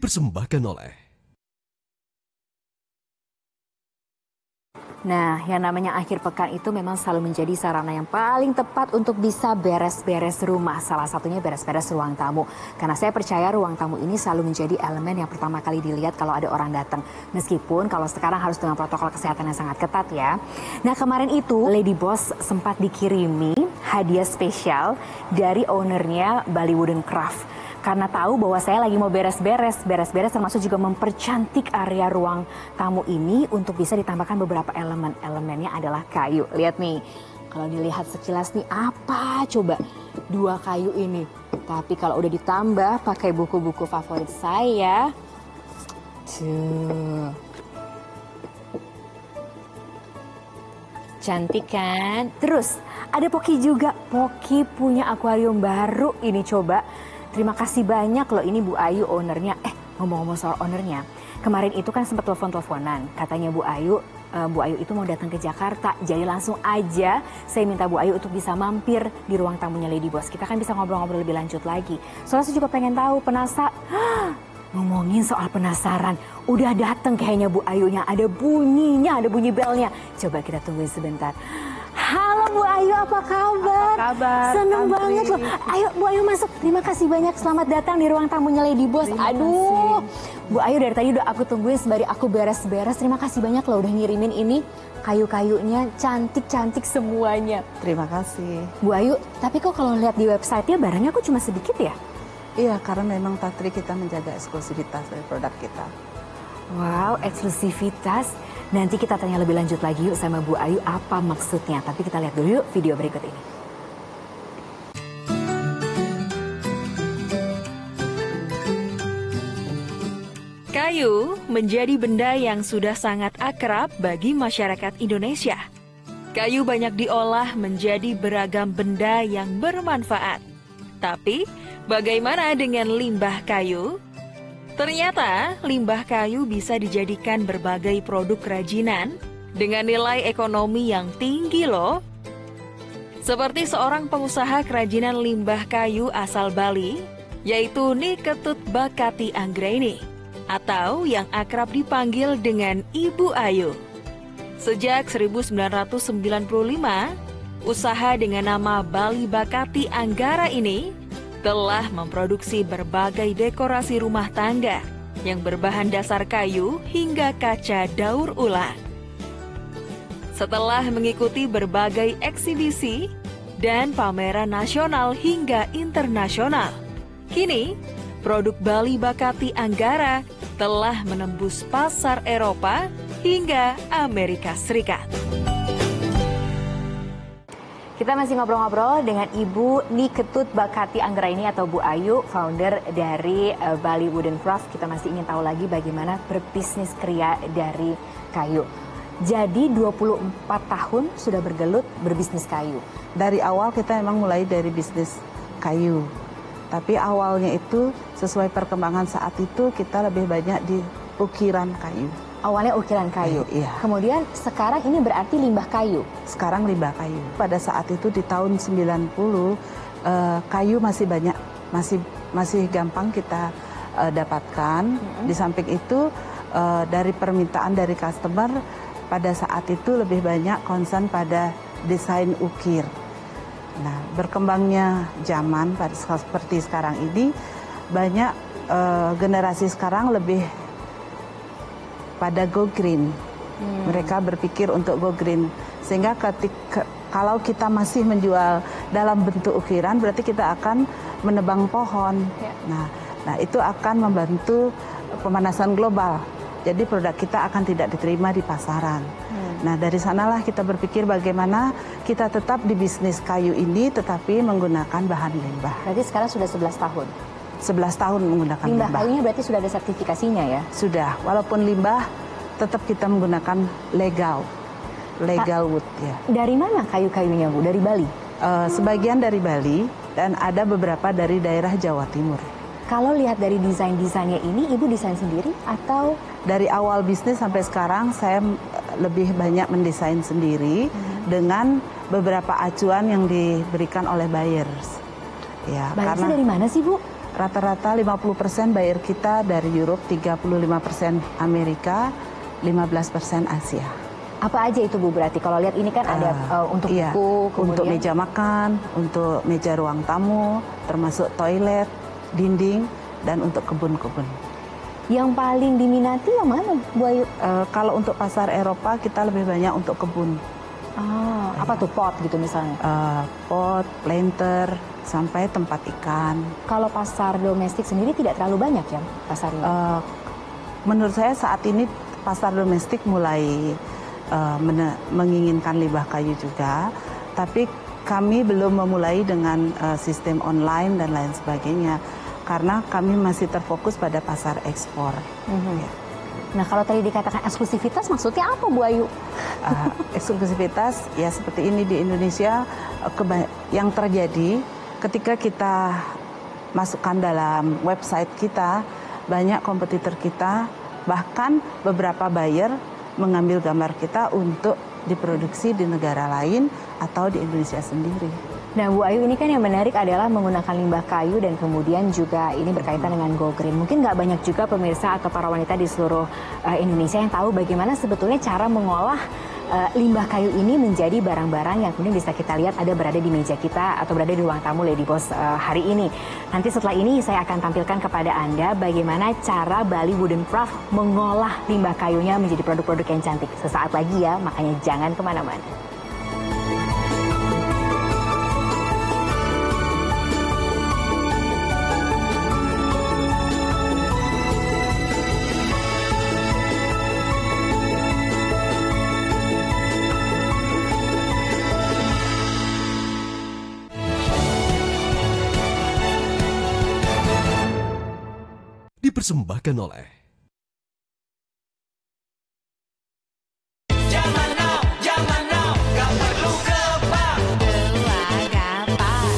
dipersembahkan oleh. Nah, yang namanya akhir pekan itu memang selalu menjadi sarana yang paling tepat untuk bisa beres-beres rumah. Salah satunya beres-beres ruang tamu. Karena saya percaya ruang tamu ini selalu menjadi elemen yang pertama kali dilihat kalau ada orang datang. Meskipun kalau sekarang harus dengan protokol kesehatan yang sangat ketat ya. Nah, kemarin itu Lady Boss sempat dikirimi hadiah spesial dari ownernya Bali Wooden Craft. Karena tahu bahwa saya lagi mau beres-beres termasuk juga mempercantik area ruang tamu ini untuk bisa ditambahkan beberapa elemen. Elemennya adalah kayu. Lihat nih, kalau dilihat sekilas nih apa coba dua kayu ini. Tapi kalau udah ditambah pakai buku-buku favorit saya, tuh. Cantik kan? Terus ada Poki juga. Poki punya akuarium baru ini coba. Terima kasih banyak loh, ini Bu Ayu ownernya. Ngomong-ngomong soal ownernya, kemarin itu kan sempat telepon-teleponan. Katanya Bu Ayu itu mau datang ke Jakarta. Jadi langsung aja saya minta Bu Ayu untuk bisa mampir di ruang tamunya Lady Boss. Kita kan bisa ngobrol-ngobrol lebih lanjut lagi. Soalnya saya juga pengen tahu, ngomongin soal penasaran. Udah datang kayaknya Bu Ayunya, ada bunyinya, ada bunyi belnya. Coba kita tungguin sebentar. Halo Bu Ayu, apa kabar? Apa kabar? Seneng banget loh. Ayo Bu Ayu masuk. Terima kasih banyak. Selamat datang di ruang tamunya Lady Boss. Aduh, Bu Ayu dari tadi udah aku tungguin sembari aku beres-beres. Terima kasih banyak loh udah ngirimin ini. Kayu-kayunya cantik-cantik semuanya. Terima kasih. Bu Ayu, tapi kok kalau lihat di website-nya barangnya kok cuma sedikit ya? Iya, karena memang Tatri kita menjaga eksklusivitas dari produk kita. Wow, eksklusivitas. Nanti kita tanya lebih lanjut lagi yuk sama Bu Ayu apa maksudnya. Tapi kita lihat dulu yuk video berikut ini. Kayu menjadi benda yang sudah sangat akrab bagi masyarakat Indonesia. Kayu banyak diolah menjadi beragam benda yang bermanfaat. Tapi, bagaimana dengan limbah kayu? Ternyata, limbah kayu bisa dijadikan berbagai produk kerajinan dengan nilai ekonomi yang tinggi loh. Seperti seorang pengusaha kerajinan limbah kayu asal Bali, yaitu Niketut Bakati Anggraini, atau yang akrab dipanggil dengan Ibu Ayu. Sejak 1995, usaha dengan nama Bali Bakati Anggara ini telah memproduksi berbagai dekorasi rumah tangga yang berbahan dasar kayu hingga kaca daur ulang. Setelah mengikuti berbagai eksibisi dan pameran nasional hingga internasional, kini produk Bali Bakati Anggara telah menembus pasar Eropa hingga Amerika Serikat. Kita masih ngobrol-ngobrol dengan Ibu Niketut Bakati Anggraini atau Bu Ayu, founder dari Bali Wooden Craft. Kita masih ingin tahu lagi bagaimana berbisnis kria dari kayu. Jadi 24 tahun sudah bergelut berbisnis kayu. Dari awal kita memang mulai dari bisnis kayu. Tapi awalnya itu sesuai perkembangan saat itu kita lebih banyak di ukiran kayu. Awalnya ukiran kayu. Iya. Kemudian sekarang ini berarti limbah kayu. Sekarang limbah kayu. Pada saat itu di tahun 90 kayu masih banyak, masih gampang kita dapatkan. Di samping itu dari permintaan dari customer pada saat itu lebih banyak concern pada desain ukir. Nah, berkembangnya zaman seperti sekarang ini banyak generasi sekarang lebih pada go green. Mereka berpikir untuk go green. Sehingga kalau kita masih menjual dalam bentuk ukiran, berarti kita akan menebang pohon. Ya. Nah, itu akan membantu pemanasan global. Jadi produk kita akan tidak diterima di pasaran. Nah, dari sanalah kita berpikir bagaimana kita tetap di bisnis kayu ini tetapi menggunakan bahan limbah. Berarti sekarang sudah 11 tahun. 11 tahun menggunakan limbah. Limbah kayunya berarti sudah ada sertifikasinya ya? Sudah, walaupun limbah tetap kita menggunakan legal wood ya. Dari mana kayu-kayunya Bu? Dari Bali? Sebagian dari Bali dan ada beberapa dari daerah Jawa Timur. Kalau lihat dari desain-desainnya ini, Ibu desain sendiri atau? Dari awal bisnis sampai sekarang saya lebih banyak mendesain sendiri dengan beberapa acuan yang diberikan oleh buyers. Ya, Buyersnya dari mana sih Bu? Rata-rata 50% buyer kita dari Europe, 35% Amerika, 15% Asia. Apa aja itu Bu berarti? Kalau lihat ini kan ada untuk buku, kemudian untuk meja makan, untuk meja ruang tamu, termasuk toilet, dinding, dan untuk kebun-kebun. Yang paling diminati yang mana Bu Ayu? Kalau untuk pasar Eropa kita lebih banyak untuk kebun. Apa tuh pot gitu misalnya? Pot, planter, sampai tempat ikan. Kalau pasar domestik sendiri tidak terlalu banyak ya pasarnya? Menurut saya saat ini pasar domestik mulai menginginkan limbah kayu juga, tapi kami belum memulai dengan sistem online dan lain sebagainya, karena kami masih terfokus pada pasar ekspor. Ya. Nah, kalau tadi dikatakan eksklusivitas, maksudnya apa Bu Ayu? Eksklusivitas ya seperti ini di Indonesia, yang terjadi ketika kita masukkan dalam website kita, banyak kompetitor kita, bahkan beberapa buyer mengambil gambar kita untuk diproduksi di negara lain atau di Indonesia sendiri. Nah Bu Ayu, ini kan yang menarik adalah menggunakan limbah kayu dan kemudian juga ini berkaitan dengan Go Green. Mungkin nggak banyak juga pemirsa atau para wanita di seluruh Indonesia yang tahu bagaimana sebetulnya cara mengolah limbah kayu ini menjadi barang-barang yang kemudian bisa kita lihat ada berada di meja kita atau berada di ruang tamu Lady Boss hari ini. Nanti setelah ini saya akan tampilkan kepada Anda bagaimana cara Bali Wooden Craft mengolah limbah kayunya menjadi produk-produk yang cantik. Sesaat lagi ya, makanya jangan kemana-mana. Dipersembahkan oleh Jangan now, gak perlu ke bank.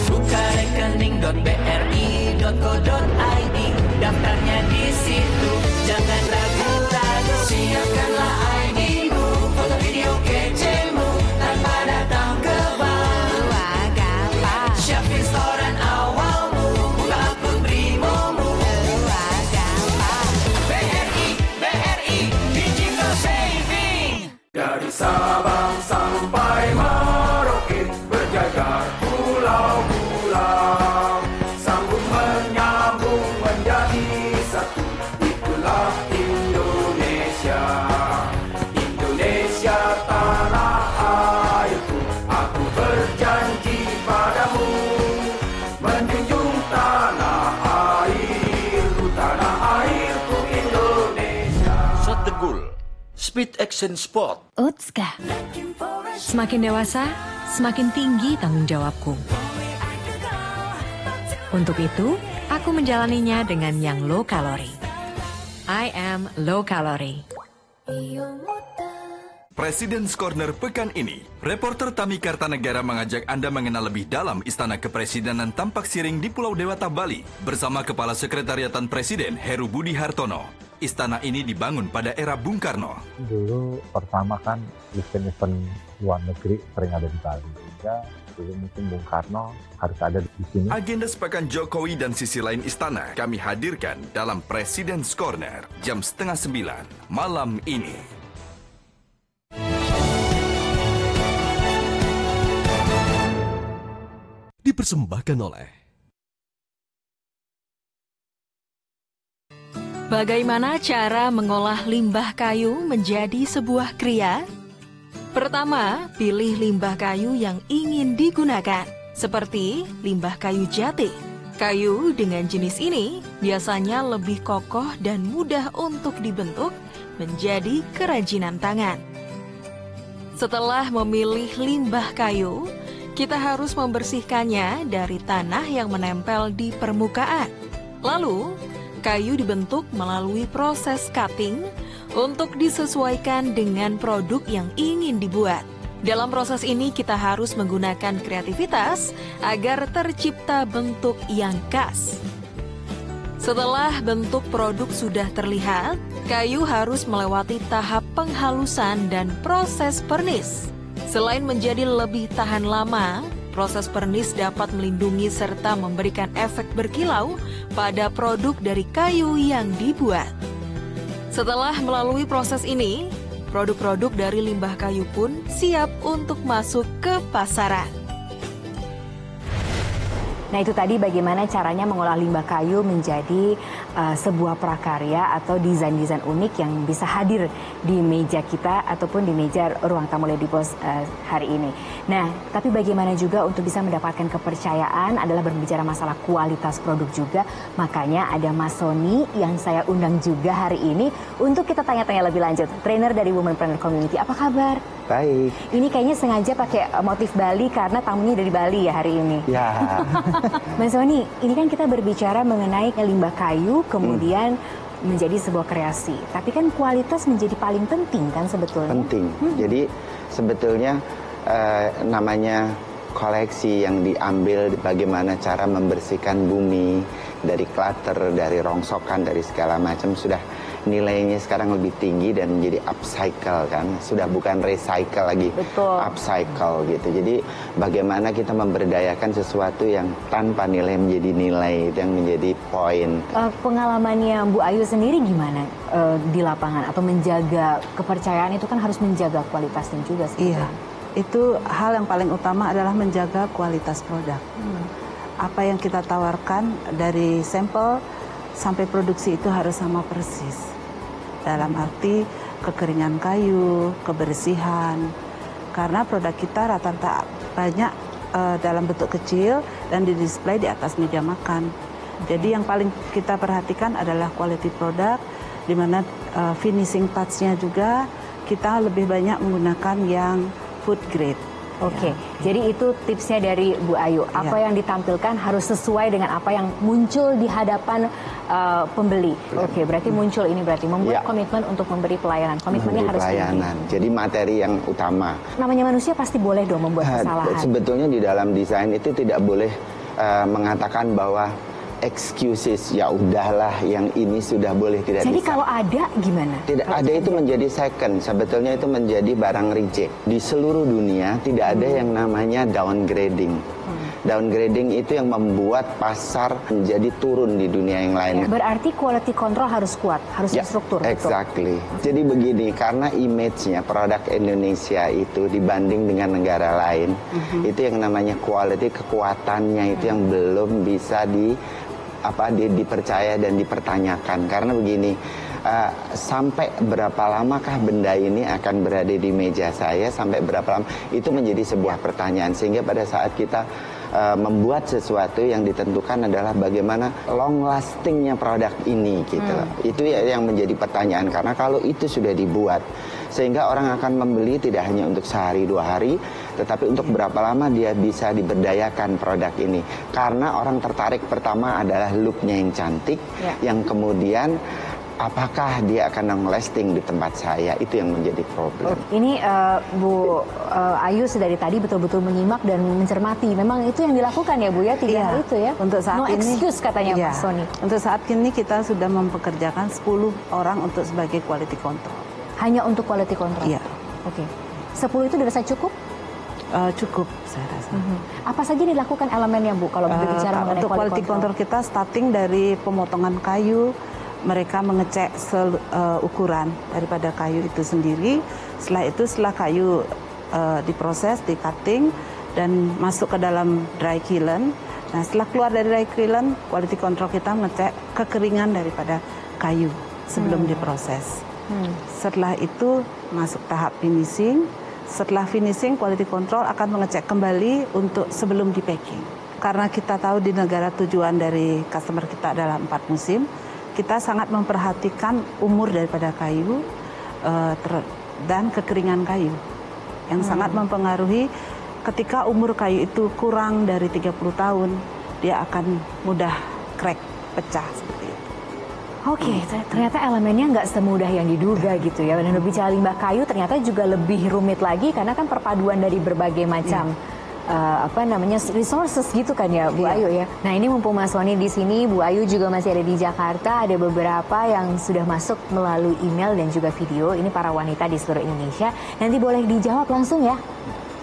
Buka rekening.bri.co.id, daftarnya di situ. Jangan ragu-ragu, siapkanlah ID-mu, foto video kecilmu tanpa datang ke bank. Siapin setoran awalmu, buka akun Brimomu. BRI, Digital Saving. Dari Sabang sampai Merauke, berjajar pulau-pulau, sambung menyambung menjadi satu. Itulah Indonesia, Indonesia tanah airku. Aku berjanji padamu, menjunjung tanah airku Indonesia. Shot the goal. Speed Action Sport. Utska. Semakin dewasa, semakin tinggi tanggung jawabku. Untuk itu, aku menjalaninya dengan yang low kalori. I am low calorie. President's Corner pekan ini. Reporter Tami Kartanegara mengajak Anda mengenal lebih dalam Istana Kepresidenan Tampak Siring di Pulau Dewata, Bali bersama Kepala Sekretariatan Presiden Heru Budi Hartono. Istana ini dibangun pada era Bung Karno. Dulu pertama kan event-event luar negeri sering ada di Bali. Sehingga dulu mungkin Bung Karno harus ada di sini. Agenda sepekan Jokowi dan sisi lain istana kami hadirkan dalam President's Corner jam 8:30 malam ini. Dipersembahkan oleh Bagaimana cara mengolah limbah kayu menjadi sebuah kriya? Pertama, pilih limbah kayu yang ingin digunakan, seperti limbah kayu jati. Kayu dengan jenis ini biasanya lebih kokoh dan mudah untuk dibentuk menjadi kerajinan tangan. Setelah memilih limbah kayu, kita harus membersihkannya dari tanah yang menempel di permukaan. Lalu, kayu dibentuk melalui proses cutting untuk disesuaikan dengan produk yang ingin dibuat. Dalam proses ini kita harus menggunakan kreativitas agar tercipta bentuk yang khas. Setelah bentuk produk sudah terlihat, kayu harus melewati tahap penghalusan dan proses pernis. Selain menjadi lebih tahan lama, proses pernis dapat melindungi serta memberikan efek berkilau pada produk dari kayu yang dibuat. Setelah melalui proses ini, produk-produk dari limbah kayu pun siap untuk masuk ke pasaran. Nah, itu tadi bagaimana caranya mengolah limbah kayu menjadi sebuah prakarya atau desain-desain unik yang bisa hadir di meja kita ataupun di meja ruang tamu Lady Boss hari ini. Nah, tapi bagaimana juga untuk bisa mendapatkan kepercayaan adalah berbicara masalah kualitas produk juga. Makanya ada Mas Sony yang saya undang juga hari ini untuk kita tanya-tanya lebih lanjut. Trainer dari Womenpreneur Community, apa kabar? Baik. Ini kayaknya sengaja pakai motif Bali karena tamunya dari Bali ya hari ini. Ya. Mas Sony, ini kan kita berbicara mengenai limbah kayu, kemudian menjadi sebuah kreasi. Tapi kan kualitas menjadi paling penting kan sebetulnya? Penting. Jadi sebetulnya namanya koleksi yang diambil bagaimana cara membersihkan bumi dari clutter, dari rongsokan, dari segala macam sudah nilainya sekarang lebih tinggi dan menjadi upcycle kan, sudah bukan recycle lagi. Betul. Upcycle gitu. Jadi bagaimana kita memberdayakan sesuatu yang tanpa nilai menjadi nilai, itu yang menjadi poin. Pengalamannya Bu Ayu sendiri gimana di lapangan atau menjaga kepercayaan itu kan harus menjaga kualitasnya juga Iya, sebenarnya. itu hal yang paling utama adalah menjaga kualitas produk. Apa yang kita tawarkan dari sampel sampai produksi itu harus sama persis. Dalam arti kekeringan kayu, kebersihan. Karena produk kita rata-rata banyak dalam bentuk kecil dan didisplay di atas meja makan. Jadi yang paling kita perhatikan adalah quality product, di mana finishing touch-nya juga kita lebih banyak menggunakan yang food grade. Oke, jadi itu tipsnya dari Bu Ayu. Apa yang ditampilkan harus sesuai dengan apa yang muncul di hadapan pembeli. Oke, berarti muncul ini berarti membuat komitmen untuk memberi pelayanan. Komitmennya harus pelayanan. Jadi materi yang utama. Namanya manusia pasti boleh dong membuat kesalahan. Sebetulnya di dalam desain itu tidak boleh mengatakan bahwa excuses, ya udahlah yang ini sudah boleh tidak Jadi bisa. kalau ada gimana? Tidak ada itu menjadi second, sebetulnya itu menjadi barang reject. Di seluruh dunia tidak ada yang namanya downgrading. Downgrading itu yang membuat pasar menjadi turun di dunia yang lainnya. Berarti quality control harus kuat, harus terstruktur. Exactly. Jadi begini, karena image-nya produk Indonesia itu dibanding dengan negara lain, itu yang namanya quality, kekuatannya itu yang belum bisa dipercaya dan dipertanyakan. Karena begini, sampai berapa lamakah benda ini akan berada di meja saya, sampai berapa lama, itu menjadi sebuah pertanyaan. Sehingga pada saat kita membuat sesuatu yang ditentukan adalah bagaimana long lastingnya produk ini gitu. Itu yang menjadi pertanyaan, karena kalau itu sudah dibuat sehingga orang akan membeli tidak hanya untuk sehari dua hari, tetapi untuk berapa lama dia bisa diberdayakan produk ini. Karena orang tertarik pertama adalah looknya yang cantik, yang kemudian apakah dia akan long lasting di tempat saya, itu yang menjadi problem. Ini Bu Ayu dari tadi betul-betul menyimak dan mencermati. Memang itu yang dilakukan ya Bu ya, tidak itu ya. Untuk saat no ini, excuse katanya Pak Sony. Untuk saat ini kita sudah mempekerjakan 10 orang untuk sebagai quality control. Hanya untuk quality control? Iya. Oke. 10 itu dirasa cukup? Cukup saya rasa. Apa saja dilakukan elemennya Bu kalau berbicara mengenai untuk quality control kita starting dari pemotongan kayu, mereka mengecek ukuran daripada kayu itu sendiri. Setelah kayu diproses, di cutting dan masuk ke dalam dry kiln. Nah, setelah keluar dari dry kiln, quality control kita mengecek kekeringan daripada kayu sebelum diproses. Setelah itu masuk tahap finishing. Setelah finishing, quality control akan mengecek kembali untuk sebelum di packing. Karena kita tahu di negara tujuan dari customer kita adalah 4 musim, kita sangat memperhatikan umur daripada kayu dan kekeringan kayu. Yang sangat mempengaruhi ketika umur kayu itu kurang dari 30 tahun, dia akan mudah crack, pecah seperti itu. Oke, ternyata elemennya nggak semudah yang diduga gitu ya. Dan berbicara limbah kayu ternyata juga lebih rumit lagi karena kan perpaduan dari berbagai macam resources gitu kan ya Bu Ayu ya. Nah ini mumpung Mas Sony di sini, Bu Ayu juga masih ada di Jakarta, ada beberapa yang sudah masuk melalui email dan juga video. Ini para wanita di seluruh Indonesia. Nanti boleh dijawab langsung ya.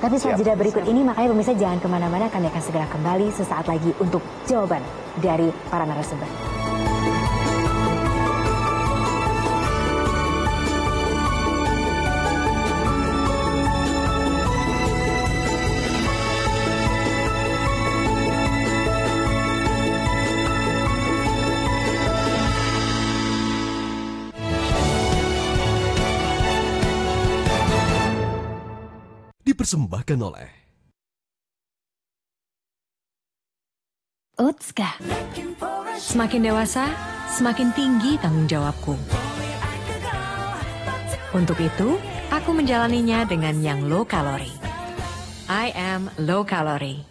Tapi setelah jeda berikut ini, makanya pemirsa jangan kemana-mana, kami akan segera kembali sesaat lagi untuk jawaban dari para narasumber. Dipersembahkan oleh Utska. Semakin dewasa, semakin tinggi tanggung jawabku. Untuk itu, aku menjalaninya dengan yang low kalori. I am low kalori.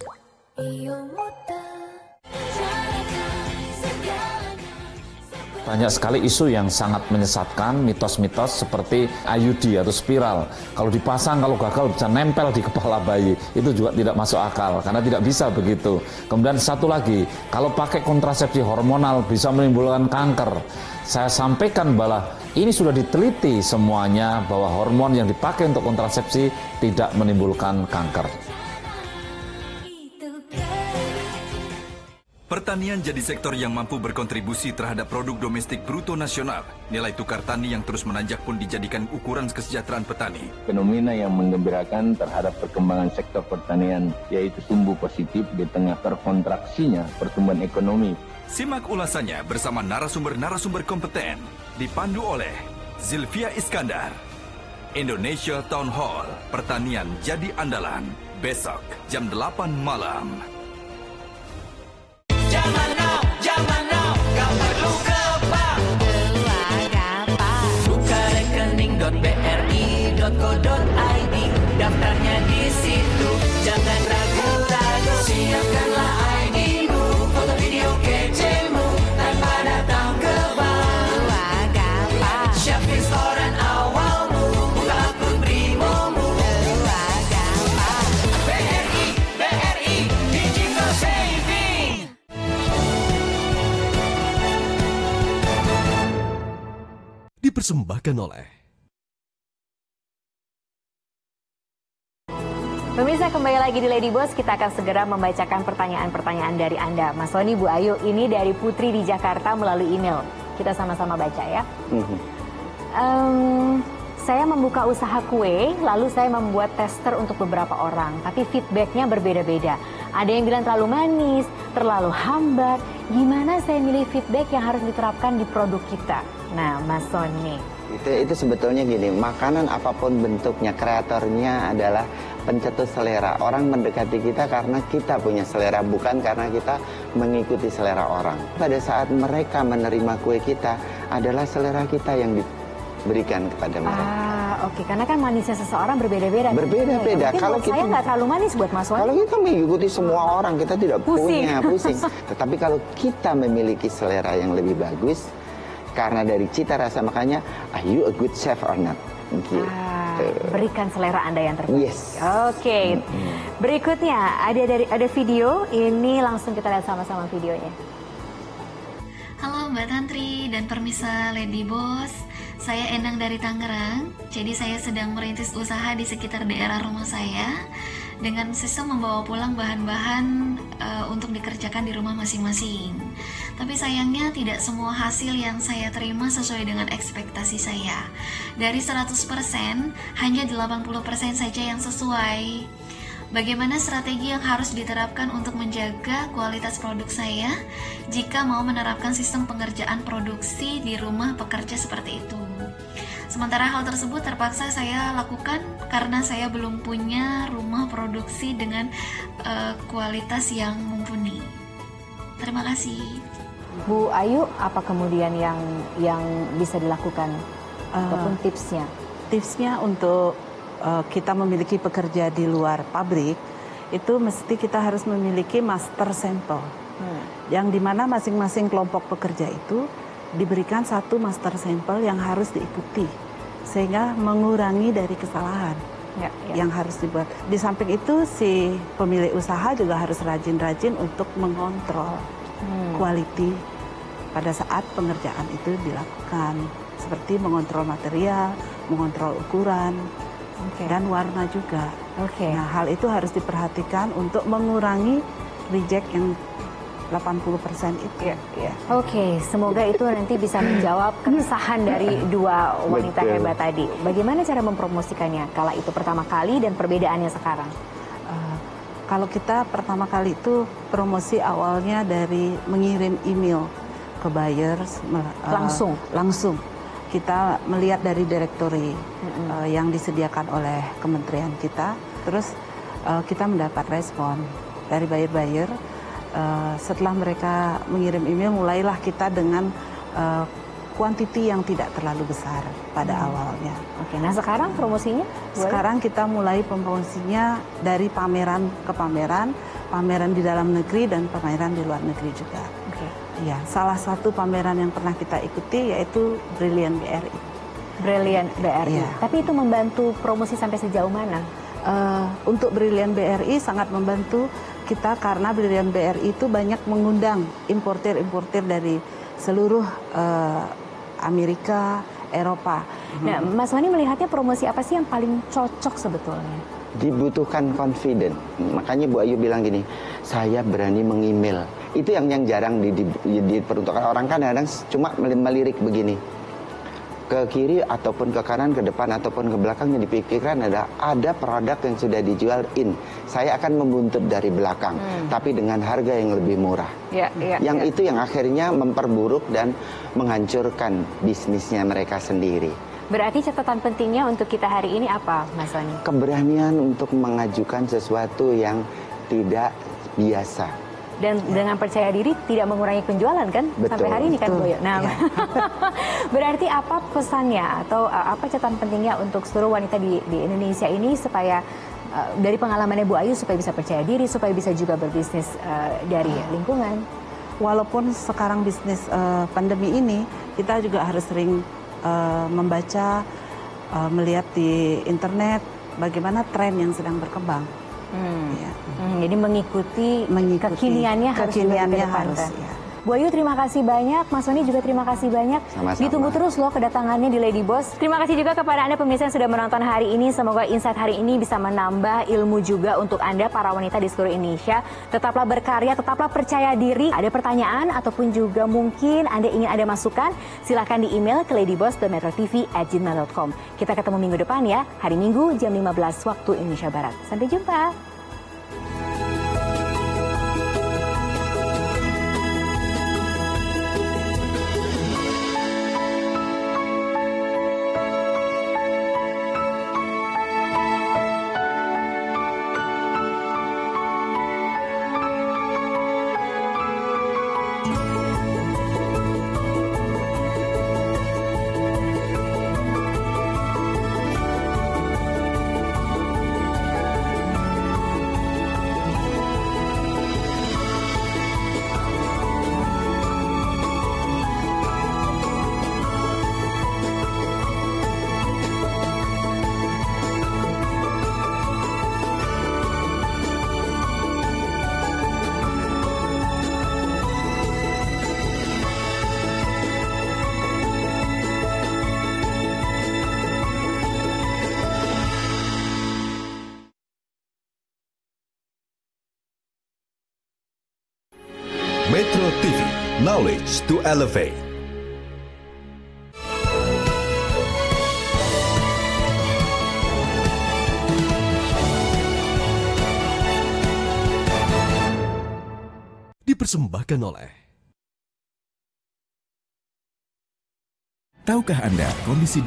Banyak sekali isu yang sangat menyesatkan, mitos-mitos seperti IUD atau spiral. Kalau dipasang, kalau gagal bisa nempel di kepala bayi. Itu juga tidak masuk akal, karena tidak bisa begitu. Kemudian satu lagi, kalau pakai kontrasepsi hormonal bisa menimbulkan kanker. Saya sampaikan bahwa ini sudah diteliti semuanya, bahwa hormon yang dipakai untuk kontrasepsi tidak menimbulkan kanker. Pertanian jadi sektor yang mampu berkontribusi terhadap produk domestik bruto nasional. Nilai tukar tani yang terus menanjak pun dijadikan ukuran kesejahteraan petani. Fenomena yang menggembirakan terhadap perkembangan sektor pertanian, yaitu tumbuh positif di tengah terkontraksinya pertumbuhan ekonomi. Simak ulasannya bersama narasumber-narasumber kompeten. Dipandu oleh Zilvia Iskandar. Indonesia Town Hall, pertanian jadi andalan. Besok jam 8 malam. Zaman now, gak perlu ke bank. Buka rekening.bri.co.id, daftarnya di situ. Jangan ragu-ragu, siapkanlah ID-mu, foto video kecilmu, tanpa datang ke bank. Siapin setoran awalmu, buka akun Brimomu. BRI, Digital Saving. dipersembahkan oleh Pemirsa, kembali lagi di Lady Boss, kita akan segera membacakan pertanyaan-pertanyaan dari Anda. Mas Sony, Bu Ayu, ini dari Putri di Jakarta melalui email. Kita sama-sama baca ya. Saya membuka usaha kue, lalu saya membuat tester untuk beberapa orang. Tapi feedbacknya berbeda-beda. Ada yang bilang terlalu manis, terlalu hambar. Gimana saya milih feedback yang harus diterapkan di produk kita? Nah, Mas Sony. Itu sebetulnya gini, makanan apapun bentuknya, kreatornya adalah pencetus selera. Orang mendekati kita karena kita punya selera, bukan karena kita mengikuti selera orang. Pada saat mereka menerima kue kita, adalah selera kita yang diberikan kepada mereka. Oke, karena kan manisnya seseorang berbeda-beda. Berbeda-beda. Kalau saya nggak terlalu manis buat Mas Sony. Kalau kita mengikuti semua orang, kita tidak punya pusing. Tetapi kalau kita memiliki selera yang lebih bagus, karena dari cita rasa, makanya, are you a good chef or not? Gitu. Berikan selera Anda yang terbaik. Yes. Oke. Berikutnya ada video, ini langsung kita lihat sama-sama videonya. Halo Mbak Tantri dan permisa Lady Boss, saya Endang dari Tangerang. Jadi saya sedang merintis usaha di sekitar daerah rumah saya dengan sistem membawa pulang bahan-bahan untuk dikerjakan di rumah masing-masing. Tapi sayangnya tidak semua hasil yang saya terima sesuai dengan ekspektasi saya. Dari 100%, hanya 80% saja yang sesuai. Bagaimana strategi yang harus diterapkan untuk menjaga kualitas produk saya jika mau menerapkan sistem pengerjaan produksi di rumah pekerja seperti itu? Sementara hal tersebut terpaksa saya lakukan karena saya belum punya rumah produksi dengan kualitas yang mumpuni. Terima kasih. Bu Ayu, apa kemudian yang bisa dilakukan ataupun tipsnya? Tipsnya untuk kita memiliki pekerja di luar pabrik, itu mesti kita harus memiliki master sampel. Yang dimana masing-masing kelompok pekerja itu diberikan satu master sampel yang harus diikuti, sehingga mengurangi dari kesalahan yang harus dibuat. Di samping itu, si pemilik usaha juga harus rajin-rajin untuk mengontrol quality pada saat pengerjaan itu dilakukan, seperti mengontrol material, mengontrol ukuran, dan warna juga. Oke. Nah, hal itu harus diperhatikan untuk mengurangi reject yang 80% itu. Ya. Oke, semoga itu nanti bisa menjawab keresahan dari dua wanita hebat tadi. Bagaimana cara mempromosikannya kala itu pertama kali dan perbedaannya sekarang? Kalau kita pertama kali itu promosi awalnya dari mengirim email ke buyers langsung. Kita melihat dari direktori yang disediakan oleh kementerian kita, terus kita mendapat respon dari buyer-buyer. Setelah mereka mengirim email, mulailah kita dengan kuantiti yang tidak terlalu besar pada awalnya. Oke, nah sekarang promosinya? Sekarang kita mulai promosinya dari pameran ke pameran, pameran di dalam negeri dan pameran di luar negeri juga. Oke. Ya, salah satu pameran yang pernah kita ikuti yaitu Brilliant BRI. Brilliant BRI. Ya. Tapi itu membantu promosi sampai sejauh mana? Untuk Brilliant BRI sangat membantu kita karena Brilliant BRI itu banyak mengundang importir-importir dari seluruh Amerika, Eropa. Nah, Mas Wani melihatnya promosi apa sih yang paling cocok sebetulnya? Dibutuhkan confident. Makanya Bu Ayu bilang gini, saya berani meng-email. Itu yang jarang diperuntukkan. Orang kan kadang cuma melirik begini. Ke kiri ataupun ke kanan, ke depan ataupun ke belakang, yang dipikirkan ada produk yang sudah dijual in. Saya akan membuntut dari belakang, tapi dengan harga yang lebih murah. Itu yang akhirnya memperburuk dan menghancurkan bisnisnya mereka sendiri. Berarti catatan pentingnya untuk kita hari ini apa, Mas Wani? Keberanian untuk mengajukan sesuatu yang tidak biasa. Dan dengan percaya diri tidak mengurangi penjualan kan? Betul, sampai hari ini kan, betul. Boyo. Nah, berarti apa pesannya atau apa catatan pentingnya untuk seluruh wanita di Indonesia ini supaya dari pengalamannya Bu Ayu supaya bisa percaya diri, supaya bisa juga berbisnis dari lingkungan? Walaupun sekarang bisnis pandemi ini, kita juga harus sering membaca, melihat di internet bagaimana tren yang sedang berkembang. Jadi mengikuti kekiniannya harus dikedepankan. Ya. Bu Ayu terima kasih banyak, Mas Wani juga terima kasih banyak. Sama-sama. Ditunggu terus loh kedatangannya di Lady Boss. Terima kasih juga kepada Anda pemirsa yang sudah menonton hari ini. Semoga insight hari ini bisa menambah ilmu juga untuk Anda para wanita di seluruh Indonesia. Tetaplah berkarya, tetaplah percaya diri. Ada pertanyaan ataupun juga mungkin Anda ingin ada masukan, silahkan di email ke ladyboss.metrotv@gmail.com. Kita ketemu minggu depan ya, hari Minggu jam 15 waktu Indonesia Barat. Sampai jumpa. Metro TV, knowledge to elevate. Dipersembahkan oleh. Tahukah Anda kondisi